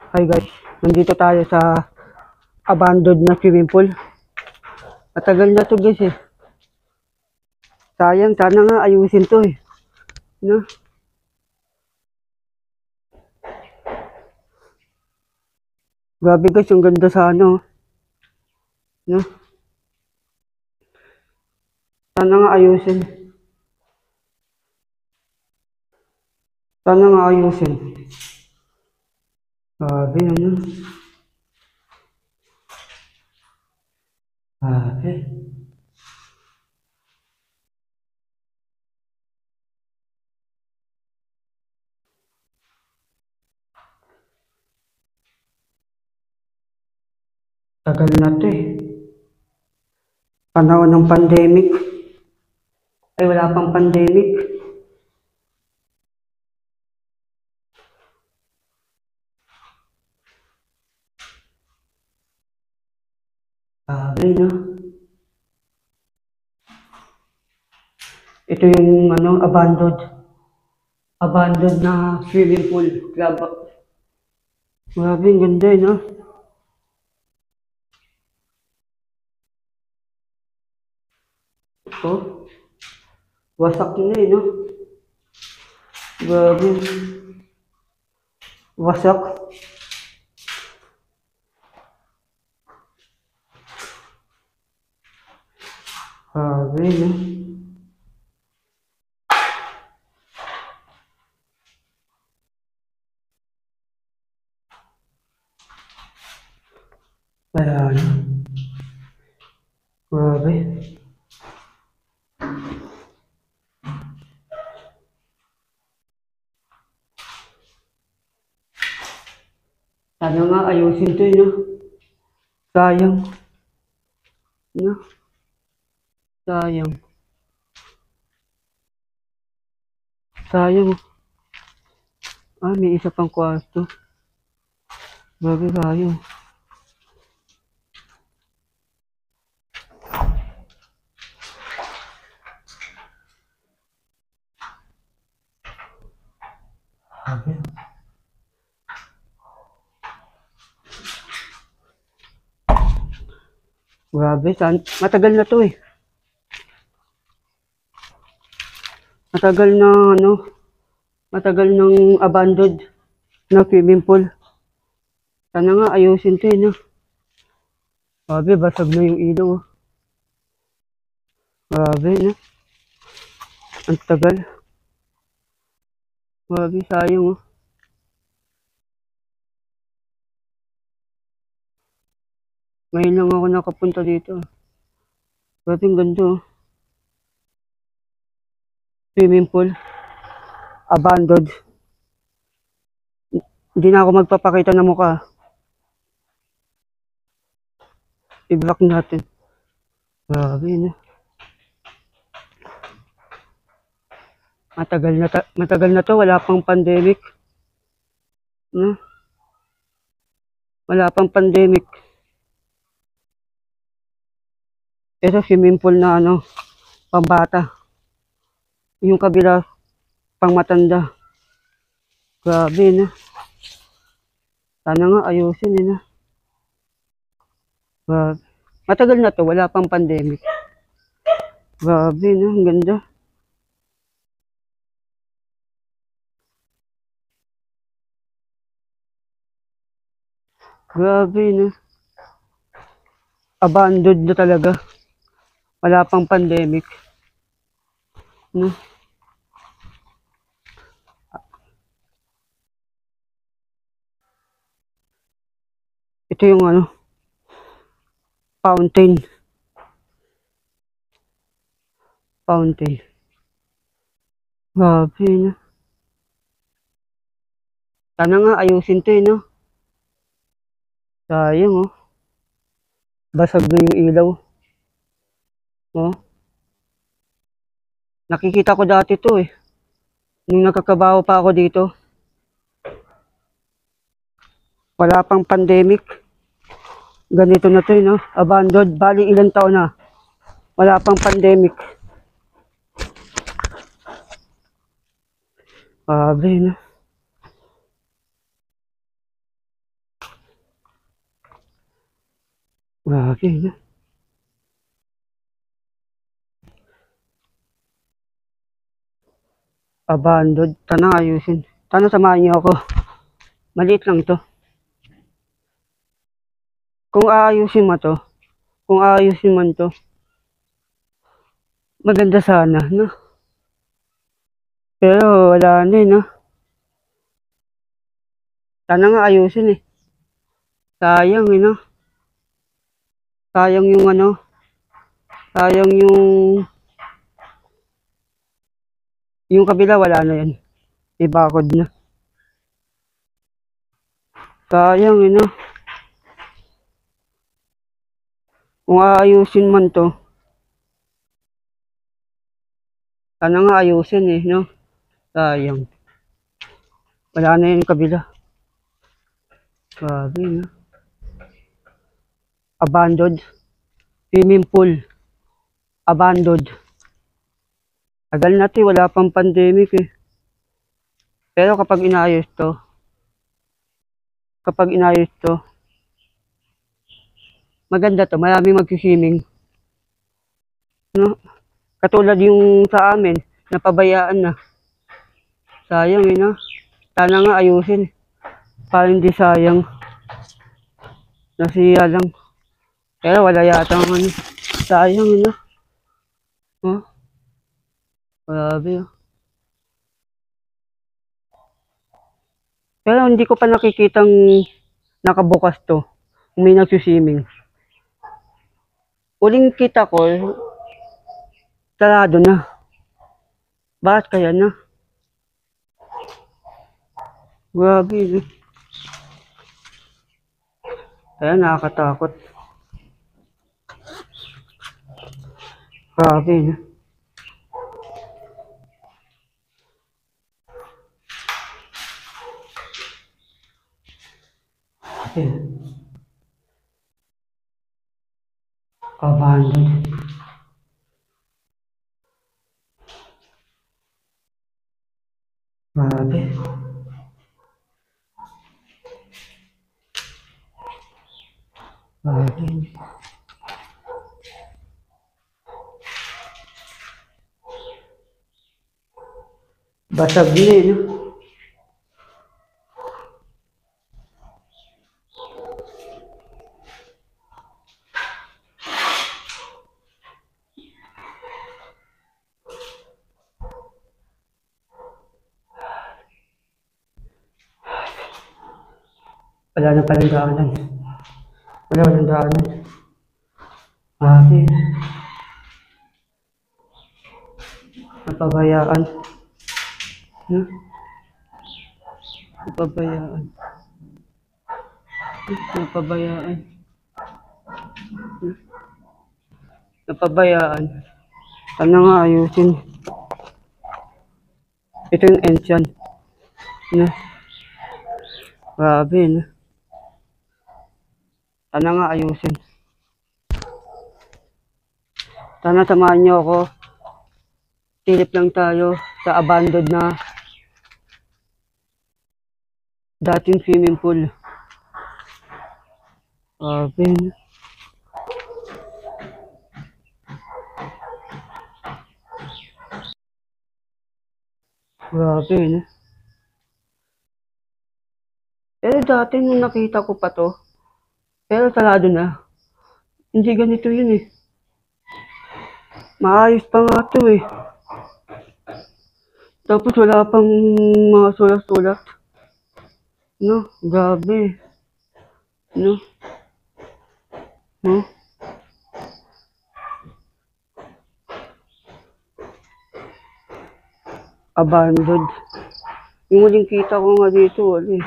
Hi guys, nandito tayo sa abandoned na swimming pool. Matagal na to guys eh. Sayang, sana nga ayusin to eh. No? Grabe guys, yung ganda sa ano. No? Sana nga ayusin. Sana nga ayusin. Grabe ano. Grabe. Tagal na to eh. Panahon ng pandemic. Ay wala pang pandemic. Grabe no. Ito yung ano, abandoned na swimming pool. Grabe. Grabe, ang ganda eh no. Oh, wasak na eh no. Grabe. Wasak. Grabe no. Wala na. Grabe. Sana nga ayusin to eh, no? Sayang. No? Sayang. Sayang. Ah, may isa pang kwarto. Grabe sayang. Grabe. Grabe, matagal na to eh. Matagal na ano, matagal nang abandoned na swimming pool. Sana nga ayusin to eh, no? Grabe, basag na yung ilaw. Oh. Grabe, no? Ang tagal. Grabe, sayang oh. Ngayon lang ako nakapunta dito. Grabe, ang ganda oh. Swimming pool. Abandoned. Hindi na ako magpapakita ng mukha. I-block natin. Grabe na. Matagal na to, wala pang pandemic. No? Wala pang pandemic. Ito swimming pool na ano, pambata. Yung kabila, pang matanda. Grabe na. Sana nga ayusin eh na. Grabe. Matagal na to, wala pang pandemic. Grabe na, ang ganda. Grabe na. Abandoned na talaga. Wala pang pandemic. No? Ito yung ano, fountain. Grabe na. Sana nga ayusin to eh, no? Sayang oh. Basag na yung ilaw. Oh. Nakikita ko dati to eh. Nung nakakabaho pa ako dito. Wala pang pandemic. Ganito na to eh, no? Abandoned. Bali ilang taon na. Wala pang pandemic. Grabe na. Grabe, no? Abandoned. Tanang ayusin. Tanang samahan niyo ako. Maliit lang to. Kung aayusin mo to, kung aayusin man to, maganda sana, no? Pero wala na eh, no? Sana nga ayusin eh. Sayang eh, no? Sayang yung ano, sayang yung kabila wala na yan. Ibakod na. Sayang eh, no? Kung aayusin man to, sana nga ayusin eh, no? Sayang. Wala na yung kabila. Grabe, no? Abandoned. Swimming pool. Abandoned. Tagal natin, wala pang pandemic eh. Pero kapag inayos to, maganda to, maraming magsiswimming. No? Katulad yung sa amin, napabayaan na. Sayang eh, no? Sana nga ayusin. Para hindi sayang. Nasiya lang. Pero wala yata ang ano. Sayang eh, no? Oh, grabe oh. Pero hindi ko pa nakikitang nakabukas to. May nagsiswimming. Uling kita ko, sarado na. Bakit kaya na? Grabe eh. Kaya nakakatakot. Grabe eh. Abandoned. Grabe. Grabe. Basag din eh, no? Wala na palang daanan. Wala walang daanan. Grabe. Napabayaan. No? Napabayaan. Napabayaan. Napabayaan. Sana nga ayusin. Ito yung end yan. No? Grabe, no? Sana nga ayusin. Sana samahan niyo ako. Silip lang tayo sa abandoned na dating swimming pool. Grabe, no? Grabe, no? Pero dati nung nakita ko pa to, pero sarado na. Hindi ganito yun eh. Maayos pa nga to eh. Tapos wala pang mga sulat-sulat. No, grabe. No, no. Abandoned. Yung huling kita ko nga dito, wala eh.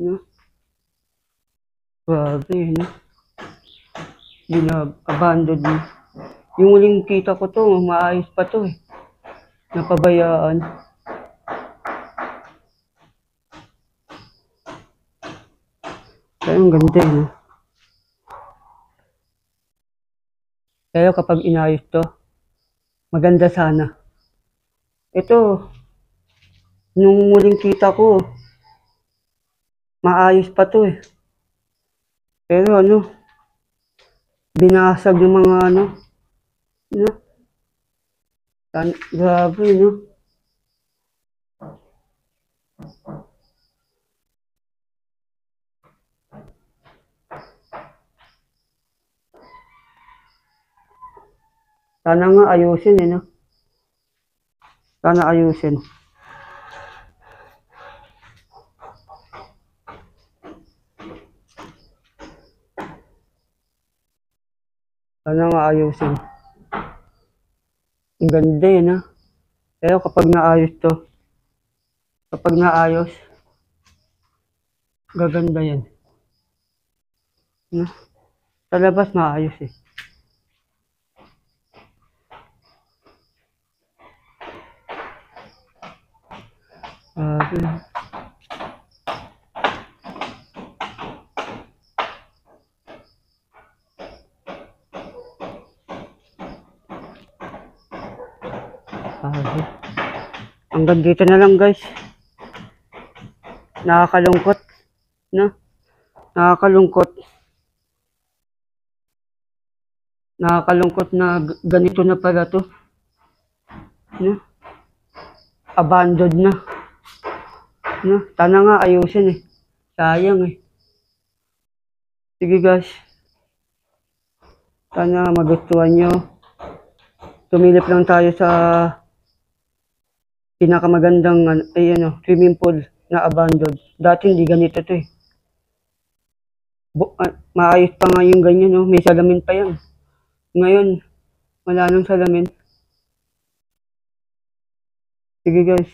No? Grabe, no? Abandoned. Yung huling kita ko to, maayos pa to eh. Napabayaan. Kaya ang ganda eh, no? Pero kapag inayos to, maganda sana. Ito, nung huling kita ko, maayos pa to eh. Pero ano, binasag yung mga ano. No? Grabe, no? Sana nga ayusin eh, no? Sana ayusin. Sana nga ayusin. Ang ganda eh, no? Pero kapag naayos to, kapag naayos, gaganda yan. No? Sa labas maayos eh. Grabe. Grabe. Hanggang dito na lang guys. Nakakalungkot. No? Nakakalungkot. Nakakalungkot na ganito na pala to. No? Abandoned na. No? Sana nga ayusin eh. Sayang eh. Sige guys. Sana magustuhan nyo. Tumilip lang tayo sa pinakamagandang swimming pool na abandoned. Dati hindi ganito to eh. Maayos pa nga yung ganyan, no? May salamin pa yan. Ngayon, wala nang salamin. Sige guys.